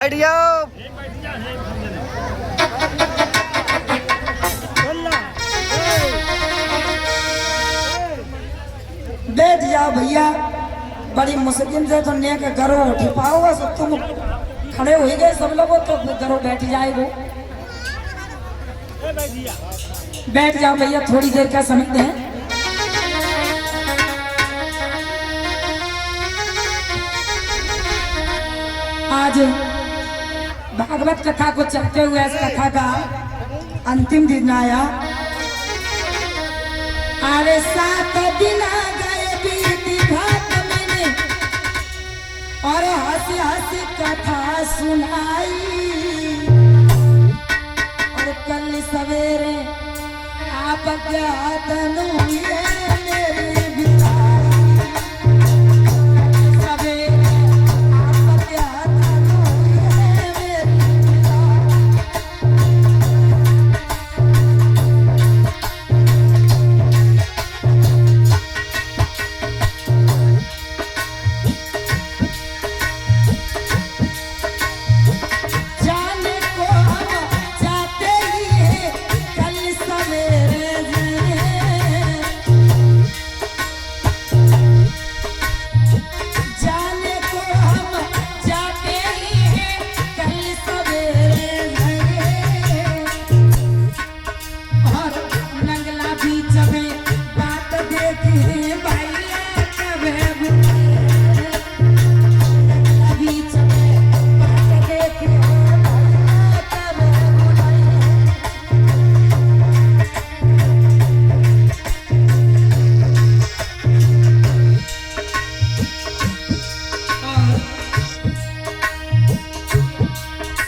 बैठ जाओ। बैठ जाओ भैया, बड़ी मुश्किल से तो ने के घरों उठ पाओगे, सब तुम खड़े हो गए सब लोगों, तो घरों बैठ जाएगो। बैठ जाओ भैया, थोड़ी देर का समय दें। आज भागवत कथा को चलते हुए इस कथा का अंतिम दिन आया। अरे 7 दिन आ गए बीती भात मैंने, और हंसी हंसी कथा सुनाई, और कल सवेरे आप ज्ञातन हुए मेरी बिताई, सवेरे आप ज्ञातन हुए मेरी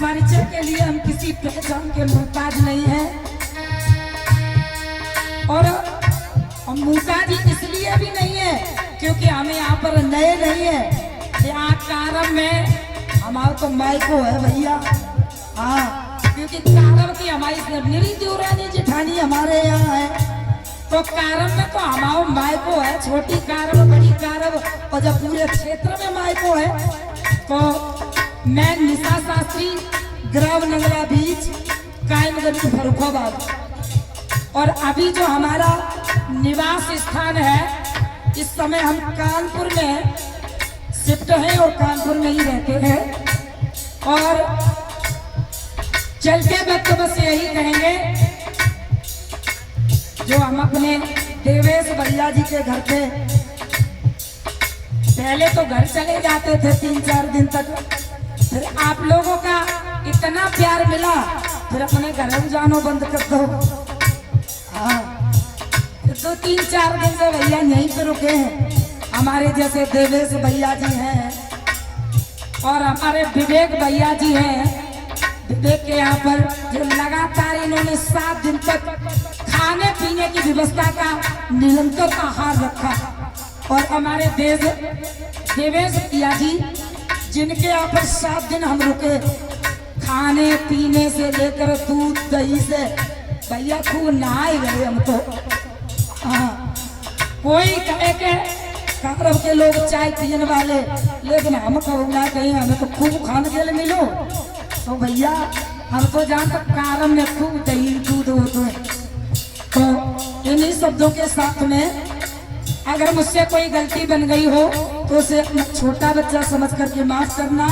परिचय के लिए हम किसी पहचान के मोहताज नहीं है, और हम मोहताज इसलिए भी नहीं है क्योंकि हमें यहाँ पर नए नहीं है। यहाँ कारम में हमारा तो मायको है भैया। हाँ, क्योंकि कारम की हमारी मेरी देवरानी जेठानी हमारे यहाँ है, तो कारम में तो हमारा मायको है। छोटी कारम, बड़ी कारम, और जब पूरे क्षेत्र में मायको है, तो मैं निशा शास्त्री, ग्राम नंगला बीच, कायमगंज, फर्रुखाबाद। और अभी जो हमारा निवास स्थान है, इस समय हम कानपुर में शिफ्ट हैं और कानपुर में ही रहते हैं। और चलते वक्त बस यही कहेंगे, जो हम अपने देवेश भैया जी के घर पे पहले तो घर चले जाते थे 3-4 दिन तक, फिर आप लोगों का इतना प्यार मिला, फिर अपने घर में जानो बंद कर दो। हाँ, तो 3-4 दिन से भैया यहीं पे रुके हैं। हमारे जैसे देवेश भैया जी हैं, और हमारे विवेक भैया जी हैं। विवेक के यहाँ पर जो लगातार इन्होंने 7 दिन तक खाने पीने की व्यवस्था का निरंतर आहार रखा। और हमारे देवेश भैया जी, जिनके यहाँ पर 7 दिन हम रुके, खाने पीने से लेकर दूध दही से भैया खूब नहाए गए हम तो। हाँ, कोई कहे के कारम के लोग चाय पीने वाले, लेकिन हम कहूँगा कहीं हमें तो खूब खाने के लिए मिलो, तो भैया हम तो जहाँ तक कारम में खूब दही दूध होते हैं। तो इन्हीं शब्दों के साथ में अगर मुझसे कोई गलती बन गई हो तो उसे छोटा बच्चा समझ करके माफ करना।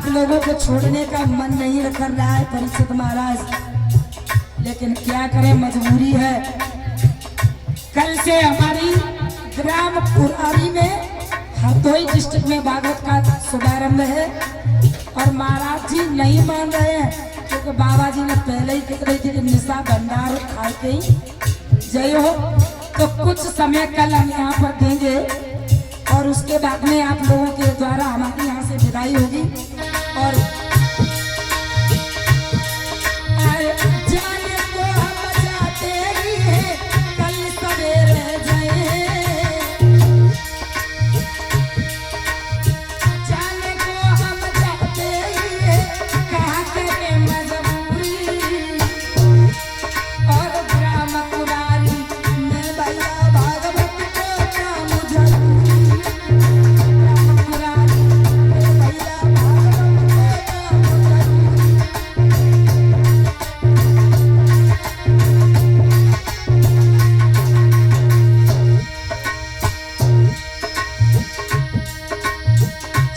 लोगों को छोड़ने का मन नहीं कर रहा है परीक्षित महाराज, लेकिन क्या करें, मजबूरी है। कल से हमारी ग्राम पुरारी में हरदोई डिस्ट्रिक्ट में भागवत का शुभारंभ है। और महाराज जी नहीं मान रहे हैं क्योंकि बाबा जी ने पहले ही कह रही थी कि निशा भंडार खाते ही जय हो। तो कुछ समय कल हम यहाँ पर देंगे और उसके बाद में आप लोगों के द्वारा हमारी यहाँ से विदाई होगी। और जाने को हम जाते ही हैं, कल सवेरे जाए। जाने को हम जाते ही हैं, कहा करे मजबूरी। और ग्राम पुरारी में भैया भागवत को काम जरूरी। ग्राम पुरारी में भैया भागवत को काम जरूरी।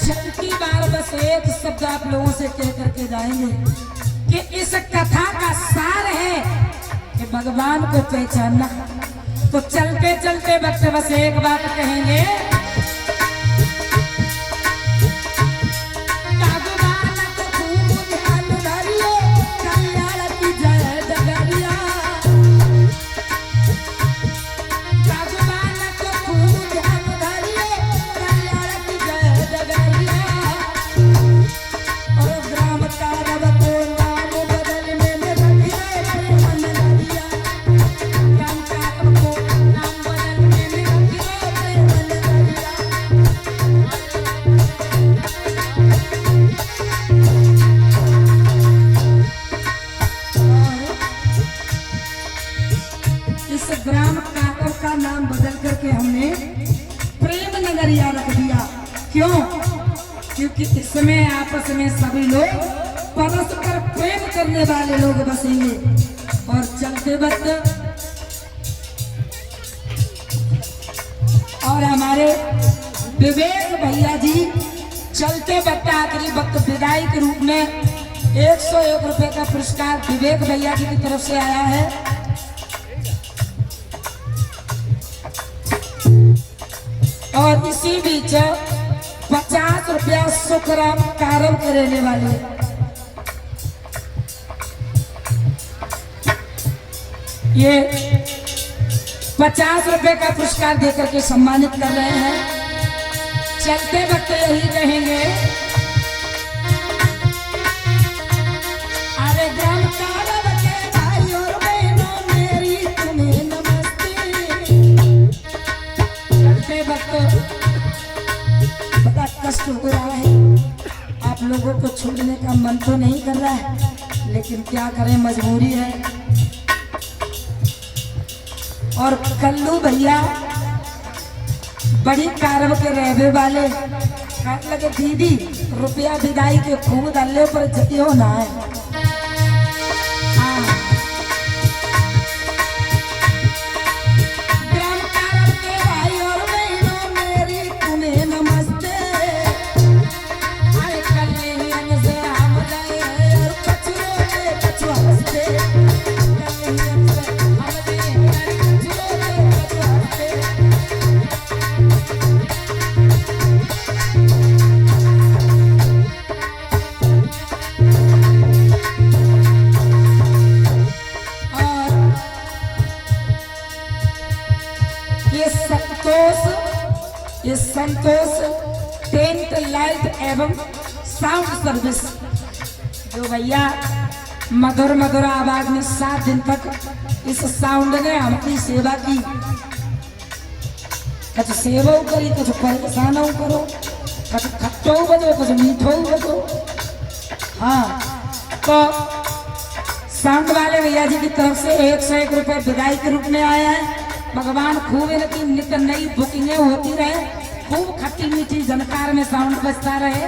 छठी बार बस एक शब्द आप लोगों से कह करके जाएंगे कि इस कथा का सार है कि भगवान को पहचानना। तो चलते चलते वक्त बस एक बात कहेंगे, भगवान को खूब ध्यान धरियो, कल्याण की जय डगरिया। भगवान को खूब ध्यान धरियो, कल्याण की जय डगरिया। और ग्राम तारव को नाम बदलने में रखिए प्रेम नगरिया। ग्राम तारव को नाम बदलने में रखिए प्रेम नगरिया। इस ग्राम काकर का नाम बदल करके हमने प्रेम नगरिया रख दिया। क्यों? क्योंकि इसमें आपस में सभी लोग परस्पर प्रेम करने वाले लोग बसेंगे। और चलते वक्त और हमारे विवेक भैया जी चलते वक्त आखिरी वक्त विदाई के रूप में 101 रुपए का पुरस्कार विवेक भैया जी की तरफ से आया है। और इसी बीच 50 रुपया सुखराम कारव के रहने वाले ये 50 रुपए का पुरस्कार देकर के सम्मानित कर रहे हैं। चलते वक्त यही कहेंगे, अरे ग्राम कारव के भाई और बहनों मेरी तुम्हें नमस्ते। चलते वक्त बड़ा कष्ट हो रहा है, आप लोगों को छोड़ने का मन तो नहीं कर रहा है, लेकिन क्या करें, मजबूरी है। और कल्लू भैया बड़ी कारव के रहने वाले कहने लगे, दीदी रुपया विदाई के खूब डाले पर जतियो ना है। हाँ। ग्राम कारव के भाई और बहनों मेरी तुम्हें नमस्ते। अरे कल्याण से हम गए और कचरों से कचुआ हंसते। कल्याण से हम गए और कचरों से कचुआ हंसते। ये संतोष टेंट लाइट एवं साउंड सर्विस जो भैया मधुर मधुर आवाज में 7 दिन तक इस साउंड ने हमारी सेवा की। कुछ सेवा करी, कुछ परेशान करो, कुछ खट्टो बजो, कुछ मीठो बजो। हाँ, तो साउंड वाले भैया जी की तरफ से 101 रुपए विदाई के रूप में आया है। भगवान खूब इनकी नित्य नई बुकिंगें होती रहे, खूब खट्टी मीठी जनकार में साउंड बजता रहे।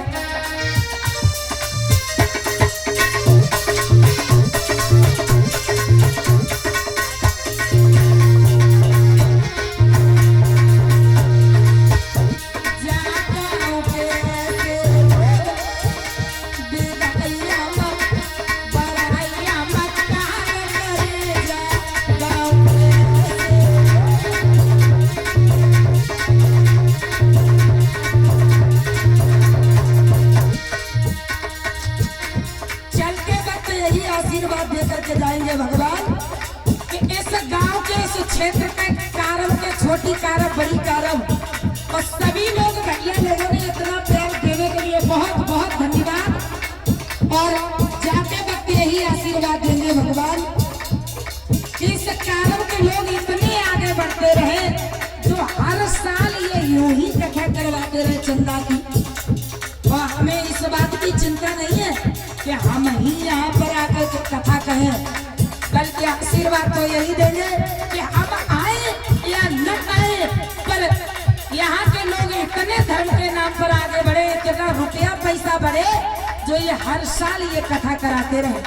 छोटी कारब बड़ी कारब, और सभी लोग भैया लोगों ने इतना प्यार देने के लिए बहुत बहुत धन्यवाद। और जाते वक्त यही आशीर्वाद देंगे भगवान, इस कारब के लोग इतने आगे बढ़ते रहे, जो हर साल ये यूं ही कथा करवाते रहे चंदा की। और हमें इस बात की चिंता नहीं है कि हम ही यहाँ पर आकर के कथा कहें, बल्कि आशीर्वाद तो यही देंगे कि हम आए या न आए, पर यहाँ के लोग इतने धर्म के नाम पर आगे बढ़े, इतना रुपया पैसा बढ़े, जो ये हर साल ये कथा कराते रहे।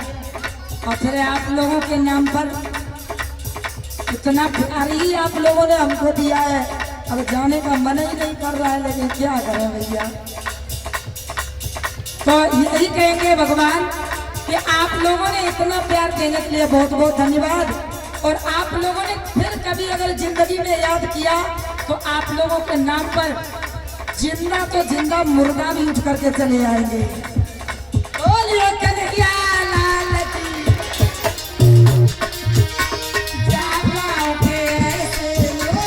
और फिर आप लोगों के नाम पर इतना प्यार ही आप लोगों ने हमको दिया है, अब जाने का मन ही नहीं कर रहा है, लेकिन क्या करें भैया। तो यही कहेंगे भगवान कि आप लोगों ने इतना प्यार देने के लिए बहुत बहुत धन्यवाद। और आप लोगों ने फिर कभी अगर जिंदगी में याद किया तो आप लोगों के नाम पर जिंदा तो जिंदा मुर्गा भी उठ करके चले आएंगे। बोलिए कन्हैया लाल की। जावा उठे ऐसे लोग,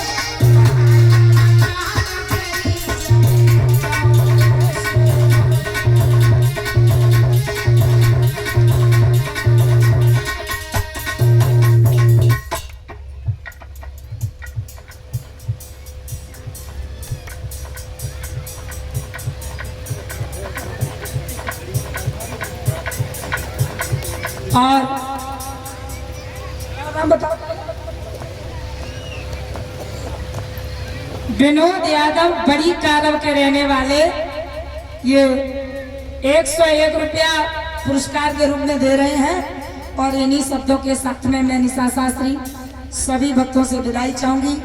और नाम बताओ। विनोद यादव बड़ी कारब के रहने वाले, ये 101 रुपया पुरस्कार के रूप में दे रहे हैं। और इन्हीं शब्दों के साथ में मैं निशा शास्त्री सभी भक्तों से विदाई चाहूंगी।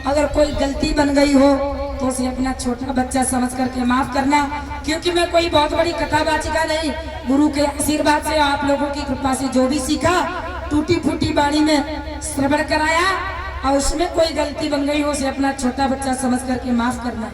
अगर कोई गलती बन गई हो तो उसे अपना छोटा बच्चा समझ करके माफ करना, क्योंकि मैं कोई बहुत बड़ी कथावाचिका नहीं, गुरु के आशीर्वाद से आप लोगों की कृपा से जो भी सीखा टूटी फूटी बाणी में श्रवण कराया, और उसमें कोई गलती बन गई हो उसे अपना छोटा बच्चा समझ करके माफ करना।